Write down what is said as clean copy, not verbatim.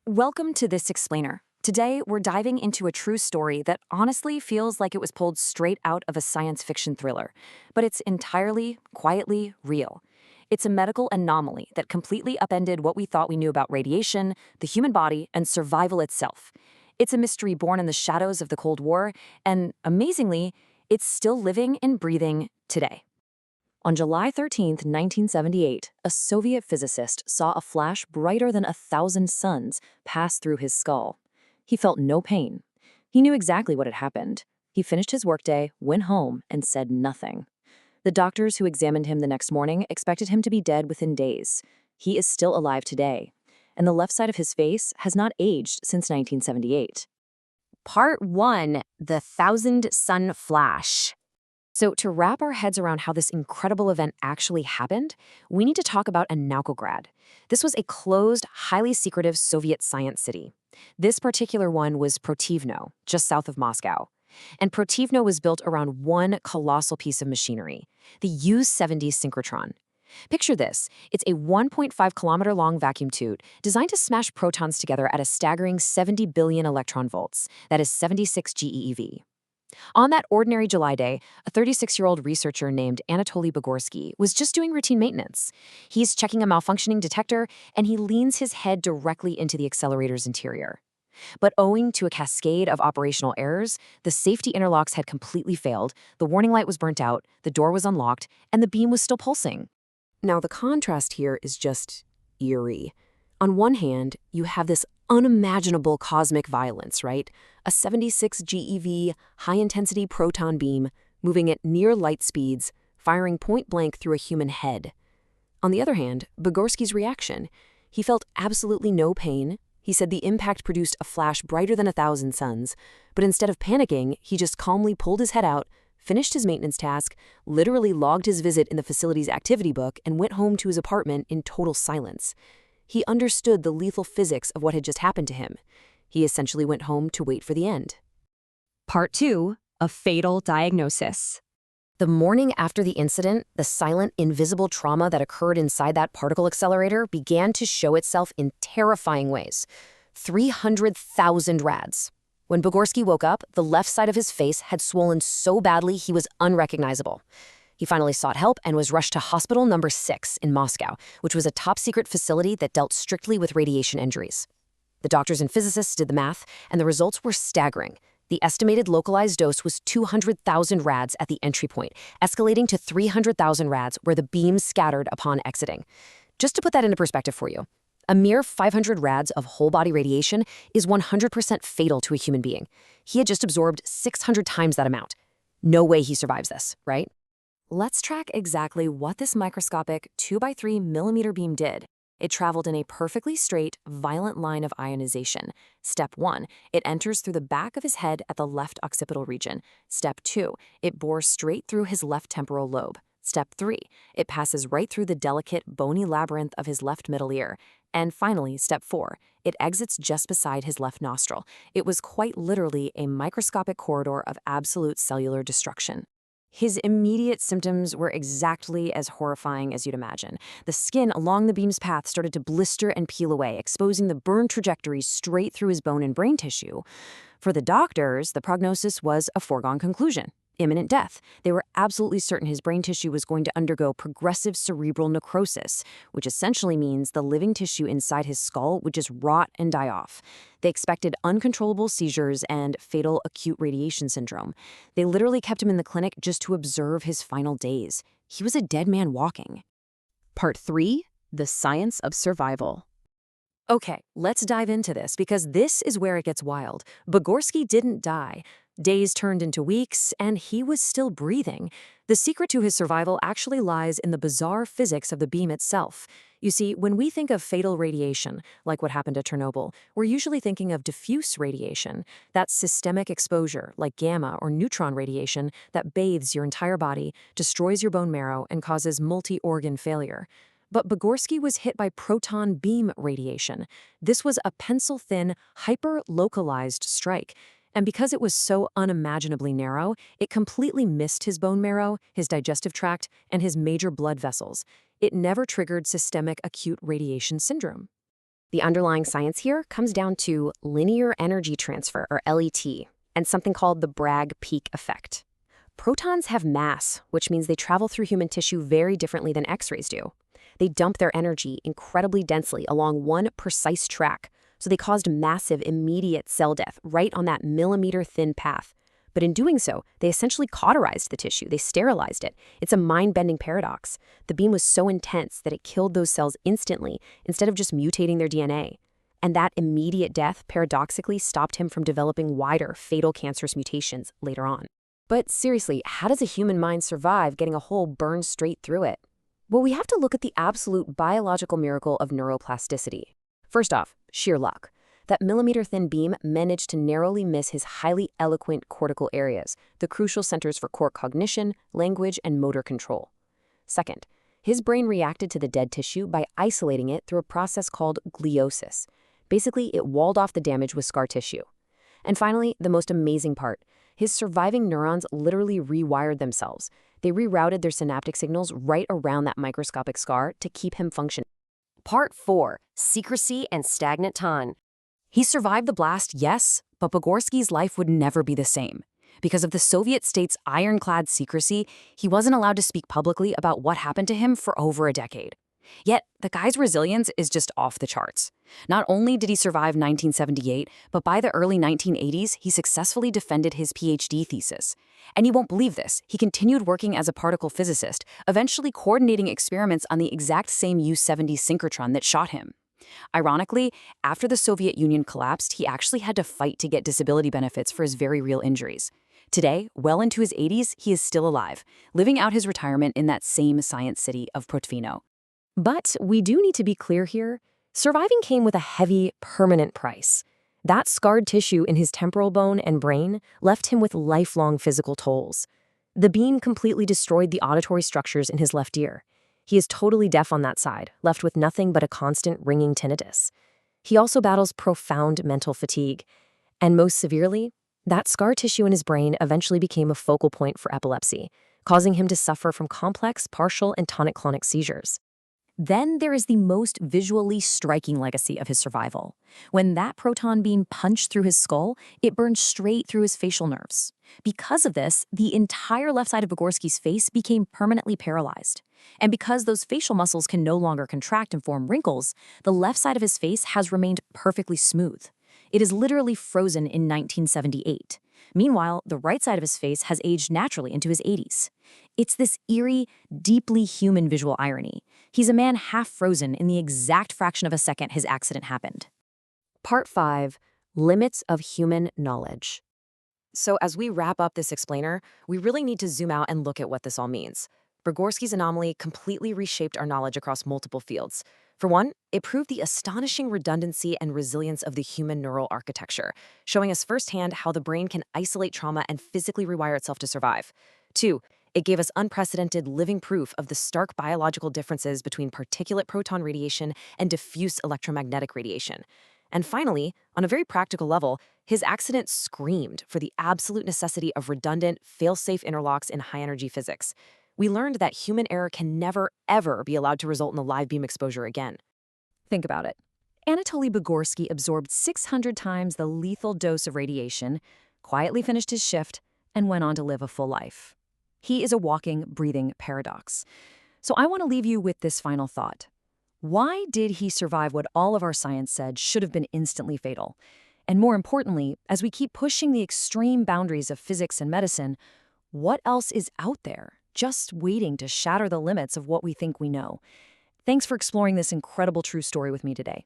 Welcome to This Explainer. Today, we're diving into a true story that honestly feels like it was pulled straight out of a science fiction thriller, but it's entirely, quietly real. It's a medical anomaly that completely upended what we thought we knew about radiation, the human body, and survival itself. It's a mystery born in the shadows of the Cold War, and amazingly, it's still living and breathing today. On July 13, 1978, a Soviet physicist saw a flash brighter than 1,000 suns pass through his skull. He felt no pain. He knew exactly what had happened. He finished his workday, went home, and said nothing. The doctors who examined him the next morning expected him to be dead within days. He is still alive today, and the left side of his face has not aged since 1978. Part 1, the Thousand Sun Flash. So to wrap our heads around how this incredible event actually happened, we need to talk about Naukograd. This was a closed, highly secretive Soviet science city. This particular one was Protivno, just south of Moscow. And Protivno was built around one colossal piece of machinery, the U-70 synchrotron. Picture this. It's a 1.5-kilometer-long vacuum tube designed to smash protons together at a staggering 70 billion electron volts, that is 76 GeV. On that ordinary July day, a 36-year-old researcher named Anatoli Bugorski was just doing routine maintenance. He's checking a malfunctioning detector, and he leans his head directly into the accelerator's interior. But owing to a cascade of operational errors, the safety interlocks had completely failed, the warning light was burnt out, the door was unlocked, and the beam was still pulsing. Now, the contrast here is just eerie. On one hand, you have this unimaginable cosmic violence, right? A 76 GeV high-intensity proton beam moving at near light speeds, firing point-blank through a human head. On the other hand, Bugorski's reaction. He felt absolutely no pain. He said the impact produced a flash brighter than 1,000 suns, but instead of panicking, he just calmly pulled his head out, finished his maintenance task, literally logged his visit in the facility's activity book, and went home to his apartment in total silence. He understood the lethal physics of what had just happened to him. He essentially went home to wait for the end. Part 2, a fatal diagnosis. The morning after the incident, the silent, invisible trauma that occurred inside that particle accelerator began to show itself in terrifying ways. 300,000 rads. When Bugorski woke up, the left side of his face had swollen so badly he was unrecognizable. He finally sought help and was rushed to Hospital Number 6 in Moscow, which was a top-secret facility that dealt strictly with radiation injuries. The doctors and physicists did the math, and the results were staggering. The estimated localized dose was 200,000 rads at the entry point, escalating to 300,000 rads where the beam scattered upon exiting. Just to put that into perspective for you, a mere 500 rads of whole-body radiation is 100% fatal to a human being. He had just absorbed 600 times that amount. No way he survives this, right? Let's track exactly what this microscopic 2x3 millimeter beam did. It traveled in a perfectly straight, violent line of ionization. Step 1, it enters through the back of his head at the left occipital region. Step 2, it bores straight through his left temporal lobe. Step 3, it passes right through the delicate, bony labyrinth of his left middle ear. And finally, step 4, it exits just beside his left nostril. It was quite literally a microscopic corridor of absolute cellular destruction. His immediate symptoms were exactly as horrifying as you'd imagine. The skin along the beam's path started to blister and peel away, exposing the burn trajectories straight through his bone and brain tissue. For the doctors, the prognosis was a foregone conclusion. Imminent death. They were absolutely certain his brain tissue was going to undergo progressive cerebral necrosis, which essentially means the living tissue inside his skull would just rot and die off. They expected uncontrollable seizures and fatal acute radiation syndrome. They literally kept him in the clinic just to observe his final days. He was a dead man walking. Part 3, the science of survival. Okay, let's dive into this because this is where it gets wild. Bugorski didn't die. Days turned into weeks, and he was still breathing. The secret to his survival actually lies in the bizarre physics of the beam itself. You see, when we think of fatal radiation, like what happened at Chernobyl, we're usually thinking of diffuse radiation, that's systemic exposure, like gamma or neutron radiation, that bathes your entire body, destroys your bone marrow, and causes multi-organ failure. But Bugorski was hit by proton beam radiation. This was a pencil-thin, hyper-localized strike. And because it was so unimaginably narrow, it completely missed his bone marrow, his digestive tract, and his major blood vessels. It never triggered systemic acute radiation syndrome. The underlying science here comes down to linear energy transfer, or LET, and something called the Bragg peak effect. Protons have mass, which means they travel through human tissue very differently than X-rays do. They dump their energy incredibly densely along one precise track, so they caused massive immediate cell death right on that millimeter-thin path. But in doing so, they essentially cauterized the tissue. They sterilized it. It's a mind-bending paradox. The beam was so intense that it killed those cells instantly instead of just mutating their DNA. And that immediate death paradoxically stopped him from developing wider, fatal cancerous mutations later on. But seriously, how does a human mind survive getting a hole burned straight through it? Well, we have to look at the absolute biological miracle of neuroplasticity. First off, sheer luck. That millimeter-thin beam managed to narrowly miss his highly eloquent cortical areas, the crucial centers for core cognition, language, and motor control. Second, his brain reacted to the dead tissue by isolating it through a process called gliosis. Basically, it walled off the damage with scar tissue. And finally, the most amazing part, his surviving neurons literally rewired themselves. They rerouted their synaptic signals right around that microscopic scar to keep him functioning. Part 4. Secrecy and stagnant time. He survived the blast, yes, but Bugorski's life would never be the same. Because of the Soviet state's ironclad secrecy, he wasn't allowed to speak publicly about what happened to him for over a decade. Yet, the guy's resilience is just off the charts. Not only did he survive 1978, but by the early 1980s, he successfully defended his PhD thesis. And you won't believe this, he continued working as a particle physicist, eventually coordinating experiments on the exact same U-70 synchrotron that shot him. Ironically, after the Soviet Union collapsed, he actually had to fight to get disability benefits for his very real injuries. Today, well into his 80s, he is still alive, living out his retirement in that same science city of Protvino. But we do need to be clear here. Surviving came with a heavy, permanent price. That scarred tissue in his temporal bone and brain left him with lifelong physical tolls. The beam completely destroyed the auditory structures in his left ear. He is totally deaf on that side, left with nothing but a constant ringing tinnitus. He also battles profound mental fatigue. And most severely, that scar tissue in his brain eventually became a focal point for epilepsy, causing him to suffer from complex, partial, and tonic-clonic seizures. Then there is the most visually striking legacy of his survival. When that proton beam punched through his skull, it burned straight through his facial nerves. Because of this, the entire left side of Bugorski's face became permanently paralyzed. And because those facial muscles can no longer contract and form wrinkles, the left side of his face has remained perfectly smooth. It is literally frozen in 1978. Meanwhile, the right side of his face has aged naturally into his 80s. It's this eerie, deeply human visual irony. He's a man half frozen in the exact fraction of a second his accident happened. Part 5. Limits of Human Knowledge. So as we wrap up this explainer, we really need to zoom out and look at what this all means. Bugorski's anomaly completely reshaped our knowledge across multiple fields. For one, it proved the astonishing redundancy and resilience of the human neural architecture, showing us firsthand how the brain can isolate trauma and physically rewire itself to survive. Two, it gave us unprecedented living proof of the stark biological differences between particulate proton radiation and diffuse electromagnetic radiation. And finally, on a very practical level, his accident screamed for the absolute necessity of redundant, fail-safe interlocks in high-energy physics. We learned that human error can never, ever be allowed to result in a live beam exposure again. Think about it. Anatoli Bugorski absorbed 600 times the lethal dose of radiation, quietly finished his shift, and went on to live a full life. He is a walking, breathing paradox. So I want to leave you with this final thought. Why did he survive what all of our science said should have been instantly fatal? And more importantly, as we keep pushing the extreme boundaries of physics and medicine, what else is out there, just waiting to shatter the limits of what we think we know? Thanks for exploring this incredible true story with me today.